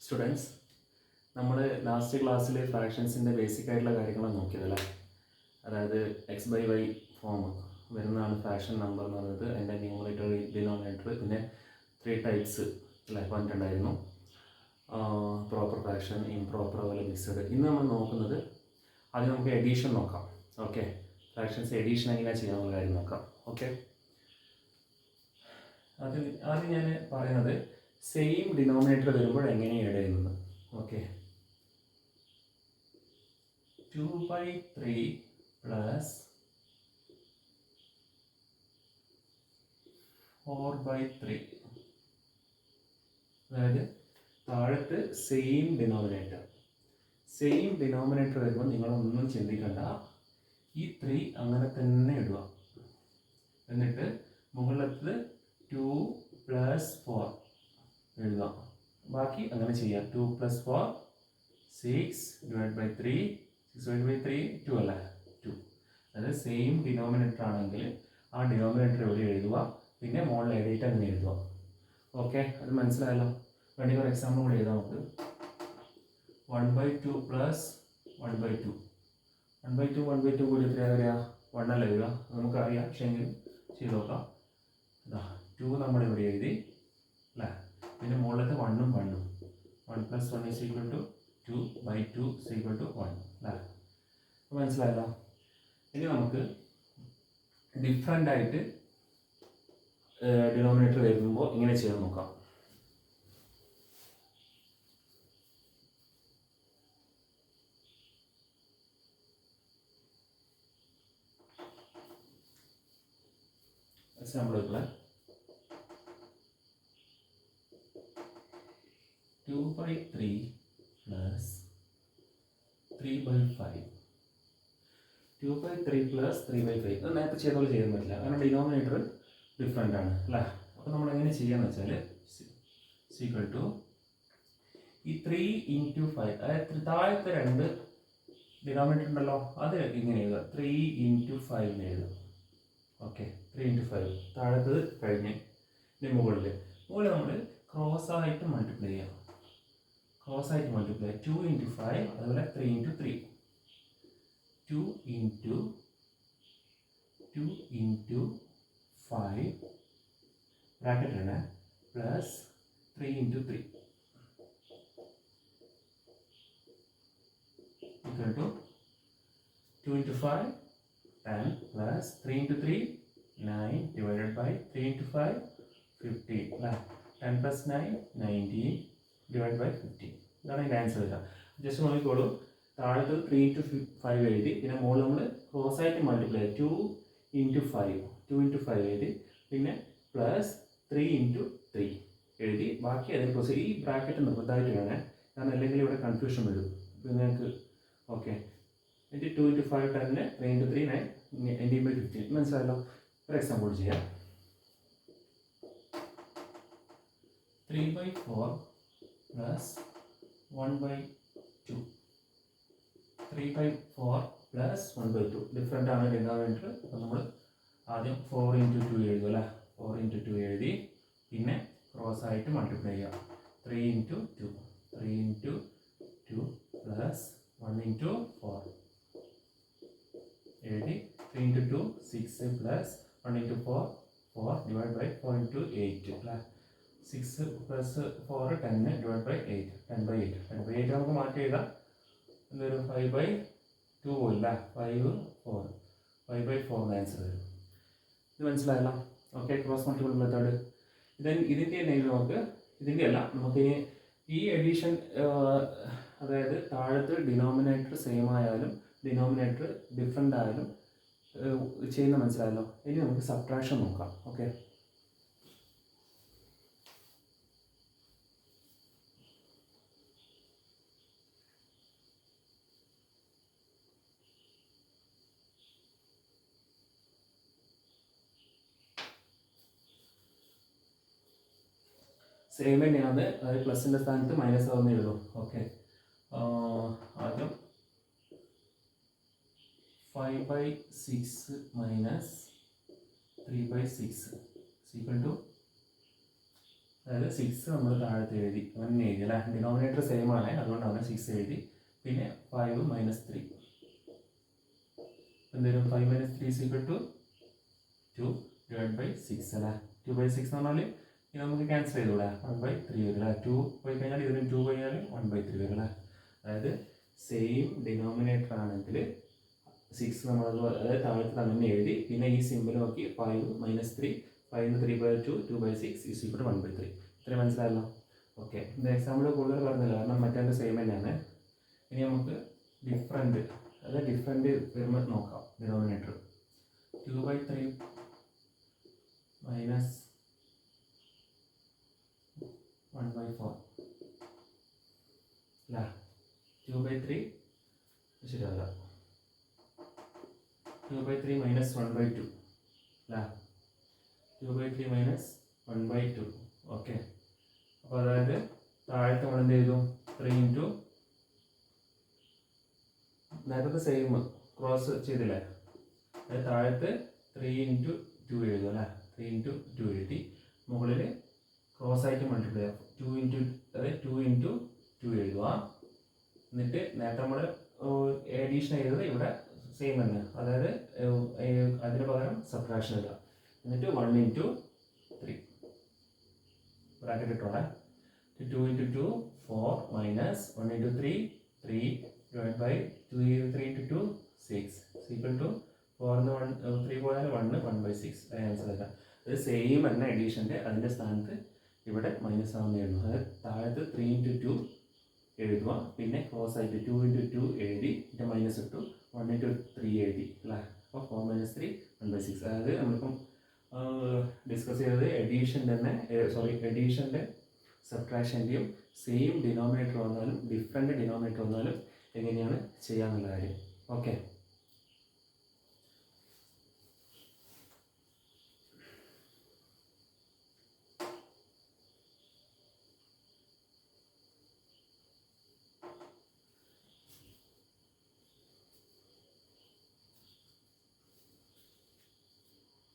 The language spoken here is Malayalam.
സ്റ്റുഡൻസ്, നമ്മൾ ലാസ്റ്റ് ക്ലാസ്സിൽ ഫ്രാക്ഷൻസിൻ്റെ ബേസിക് ആയിട്ടുള്ള കാര്യങ്ങളാണ് നോക്കിയതല്ലേ. അതായത് എക്സ് ബൈ വൈ ഫോം വരുന്നതാണ് ഫ്രാക്ഷൻ നമ്പർ എന്ന് പറയുന്നത്. അതിൻ്റെ ന്യൂമറേറ്റർ, ഡിനോമിനേറ്റർ, പിന്നെ 3 ടൈപ്സ് അല്ലേ പറഞ്ഞിട്ടുണ്ടായിരുന്നു. പ്രോപ്പർ ഫ്രാക്ഷൻ, ഇംപ്രോപ്പർ, അതുപോലെ മിക്സഡ്. ഇന്ന് നമ്മൾ നോക്കുന്നത് ആദ്യം നമുക്ക് എഡീഷൻ നോക്കാം. ഓക്കെ, ഫ്രാക്ഷൻസ് എഡീഷൻ എങ്ങനെയാണ് ചെയ്യാനുള്ള കാര്യം നോക്കാം. ഓക്കെ, ആദ്യം ഞാൻ പറയുന്നത് സെയിം ഡിനോമിനേറ്റർ വരുമ്പോൾ എങ്ങനെയാണ് ആഡ് ചെയ്യുന്നത്. Okay, 2/3 plus 4/3. അതായത് താഴത്ത് സെയിം ഡിനോമിനേറ്റർ വരുമ്പോൾ നിങ്ങളൊന്നും ചിന്തിക്കണ്ട, ഈ 3 അങ്ങനെ തന്നെ ഇടുക. എന്നിട്ട് മുകളിലത്ത് 2 + 4 എഴുതുക. ബാക്കി അങ്ങനെ ചെയ്യാം. 2 + 4 6/3. 6/3 2 അല്ലേ, 2. അതായത് സെയിം ഡിനോമിനേറ്റർ ആണെങ്കിൽ ആ ഡിനോമിനേറ്റർ എവിടെ എഴുതുക, പിന്നെ മുകളിൽ എഴുതിയിട്ട് അങ്ങനെ എഴുതുക. ഓക്കെ, അത് മനസ്സിലായല്ലോ. വേണമെങ്കിൽ ഒരു എക്സാമ്പിൾ കൂടി എഴുതാം നമുക്ക്. 1/2 + 1/2. 1/2 കൂടി എത്രയാണ് വരിക? 1 അല്ല എഴുതുക, നമുക്കറിയാം. പക്ഷേ എങ്കിലും ചെയ്ത് നോക്കാം. 2 നമ്മൾ ഇവിടെ എഴുതി അല്ലേ, പിന്നെ മുകളിലത്തെ 1 1 + 1 = 2/2 = 1 അല്ലേ. മനസ്സിലായല്ലോ. ഇനി നമുക്ക് ഡിഫറെൻ്റ് ആയിട്ട് ഡിനോമിനേറ്റർ വരുമ്പോൾ ഇങ്ങനെ ചെയ്ത് നോക്കാം. എക്സാമ്പിൾ എടുക്കുക. 2/3 + 3/5. 2/3 + 3/5 അത് നേരത്തെ ചെയ്ത പോലെ ചെയ്യാൻ പറ്റില്ല, കാരണം ഡിനോമിനേറ്റർ ഡിഫറെൻ്റ് ആണ് അല്ലേ. അപ്പോൾ നമ്മൾ എങ്ങനെ ചെയ്യാന്ന് വെച്ചാൽ = ഈ 3 × 5, അതായത് താഴത്തെ 2 ഡിനോമിനേറ്റർ ഉണ്ടല്ലോ, അത് ഇങ്ങനെ എഴുതുക. 3 × 5 എന്ന് എഴുതുക. ഓക്കെ, 3 × 5 താഴത്തത് കഴിഞ്ഞ്. ഇനി മുകളിൽ നമ്മൾ ക്രോസ് ആയിട്ട് മൾട്ടിപ്ലൈ ചെയ്യാം. 2 × 5, അതുപോലെ 3 × 3. 2 × 5 ബ്രാക്കറ്റ് ആണ് plus 3 × 3 equal to 2 × 5 10 plus 3 × 3 9 divided by 3 × 5 15 അല്ലേ. 10 + 9 19 divided by 15. ഇതാണ് ഇതിൻ്റെ ആൻസർ വരിക. ജസ്റ്റ് നോക്കിക്കോളൂ. താഴത്ത് 3 × 5 എഴുതി, പിന്നെ മുകളിൽ നമ്മൾ ക്രോസ് ആയിട്ട് മൾട്ടിപ്ലൈ 2 × 5 എഴുതി, പിന്നെ പ്ലസ് 3 × 3 എഴുതി. ബാക്കി അതിന് പ്ലസ് ഈ ബ്രാക്കറ്റ് നിർബന്ധമായിട്ട് വേണേ, കാരണം അല്ലെങ്കിൽ ഇവിടെ കൺഫ്യൂഷൻ വരും. പിന്നെ നിങ്ങൾക്ക് ഓക്കെ, എന്നിട്ട് 2 × 5 10, 3 × 3 9 19/15. മനസ്സിലായല്ലോ. ഒരു എക്സാമ്പിൾ ചെയ്യാം. 3/4 + 1/2. 3/4 + 1/2 ഡിഫറെൻ്റ് ആണ് ഡിനോമിനേറ്റർ. അപ്പോൾ നമ്മൾ ആദ്യം 4 × 2 എഴുതും അല്ലേ. 4 × 2 എഴുതി, പിന്നെ ക്രോസ് ആയിട്ട് മൾട്ടിപ്ലൈ ചെയ്യാം. 3 × 2 പ്ലസ് 1 × 4 എഴുതി. 3 × 2 6 പ്ലസ് 1 × 4 4 divided by 4 × 8 അല്ലേ. 6 + 4 10 divided by 8 10/8. 10/8 നമുക്ക് മാറ്റി എഴുതാം. എന്തൊരു 5/2 പോയില്ല, 5/4 ആൻസർ വരും. ഇത് മനസ്സിലായല്ലോ. Okay, cross multiple method. ഇതിൻ്റെ തന്നെ ഇതിൻ്റെ അല്ല, നമുക്കിനി ഈ എഡീഷൻ, അതായത് താഴത്ത് ഡിനോമിനേറ്റർ സെയിം ആയാലും ഡിനോമിനേറ്റർ ഡിഫറെൻ്റ് ആയാലും ചെയ്യുന്ന മനസ്സിലായല്ലോ. ഇനി നമുക്ക് സബ്ട്രാക്ഷൻ നോക്കാം. ഓക്കെ, സെയിം തന്നെയാണ്. അതായത് പ്ലസിൻ്റെ സ്ഥാനത്ത് മൈനസ് ആവുന്ന എഴുതും. ഓക്കെ, ആദ്യം 5/6 - 3/6 = അതായത് 6 നമ്മൾ താഴത്ത് എഴുതി അങ്ങനെ എഴുതി അല്ലേ. ഡിനോമിനേറ്റർ സെയിം ആണ്, അതുകൊണ്ടാണ് 6 എഴുതി. പിന്നെ 5 മൈനസ് 3 എന്തായാലും 5 minus 3 is equal to 2 divide by 6 അല്ലേ. 2/6 എന്ന് പറഞ്ഞാൽ ഇത് നമുക്ക് ക്യാൻസൽ ചെയ്തൂടെ, 1/3 വരും അല്ലേ. 2 പോയി കഴിഞ്ഞാൽ ഇതിന് 2 കഴിഞ്ഞാൽ 1/3 വരും അല്ലേ. അതായത് സെയിം ഡിനോമിനേറ്റർ ആണെങ്കിൽ 6 നമ്മൾ അതായത് താഴത്ത് തന്നെ എഴുതി. പിന്നെ ഈ സിമ്പിൾ നോക്കി 5 മൈനസ് 3 5 3/2 2/6 ഈസ് ഈക്വൽ ടു 1/3. ഇത്രയും മനസ്സിലായല്ലോ. ഓക്കെ, ഇത് എക്സാമ്പിൾ കൂടുതൽ പറഞ്ഞില്ല കാരണം മറ്റേ സെയിം തന്നെയാണ്. ഇനി നമുക്ക് ഡിഫറെൻറ്റ് അതായത് ഡിഫറെൻറ്റ് വരുമ്പോൾ നോക്കാം. ഡിനോമിനേറ്റർ 2/3 മൈനസ് 1/4 അല്ല. 2/3 ശരിയല്ല. 2/3 മൈനസ് 1/2 അല്ല. 2/3 മൈനസ് 1/2. ഓക്കെ, അപ്പോൾ അതായത് താഴത്ത് നമ്മൾ എന്ത് ചെയ്തു, 3 ഇൻറ്റു നേരത്തെ സെയിം ക്രോസ് ചെയ്തില്ലേ. അതായത് താഴത്ത് 3 ഇൻറ്റു 2 എഴുതും അല്ലേ. 3 ഇൻറ്റു 2 എഴുതി. മുകളിൽ ക്രോസ് ആയിട്ട് മൾട്ടിപ്ലൈ ആക്കും. 2 ഇൻറ്റു അതായത് 2 ഇൻറ്റു 2 എഴുതുക. എന്നിട്ട് നേരത്തെ നമ്മൾ എഡീഷൻ ചെയ്തത് ഇവിടെ സെയിം തന്നെ, അതായത് അതിന് പകരം സബ്ട്രാക്ഷൻ ഇടുക. എന്നിട്ട് 1 ഇൻറ്റു 3 ബ്രാക്കറ്റ് ഇട്ടോടെ. 2 into 2 4 minus 1 into 3 3 divide by 2 3 into 2 6 equal to 4 3 പോയാൽ 1/6 ആൻസർ അല്ല. അത് സെയിം തന്നെ എഡീഷൻ്റെ അതിൻ്റെ സ്ഥാനത്ത് ഇവിടെ മൈനസ് ആവുന്നതായിരുന്നു. അതായത് താഴത്ത് 3 ഇൻറ്റു 2 എഴുതുക. പിന്നെ ക്രോസ് ആയിട്ട് 2 ഇൻറ്റു 2 എഴുതി. പിന്നെ മൈനസ് ഇട്ടു. 1 ഇൻറ്റു 3 എഴുതി അല്ലേ. അപ്പോൾ 4 മൈനസ് 3 1/6. അതായത് നമ്മളിപ്പം ഡിസ്കസ് ചെയ്തത് എഡീഷൻ്റെ തന്നെ എഡീഷൻ്റെ സബ്ട്രാക്ഷൻ്റെയും സെയിം ഡിനോമിനേറ്റർ വന്നാലും ഡിഫറെൻറ്റ് ഡിനോമിനേറ്റർ വന്നാലും എങ്ങനെയാണ് ചെയ്യാമെന്നുള്ള കാര്യം. ഓക്കെ.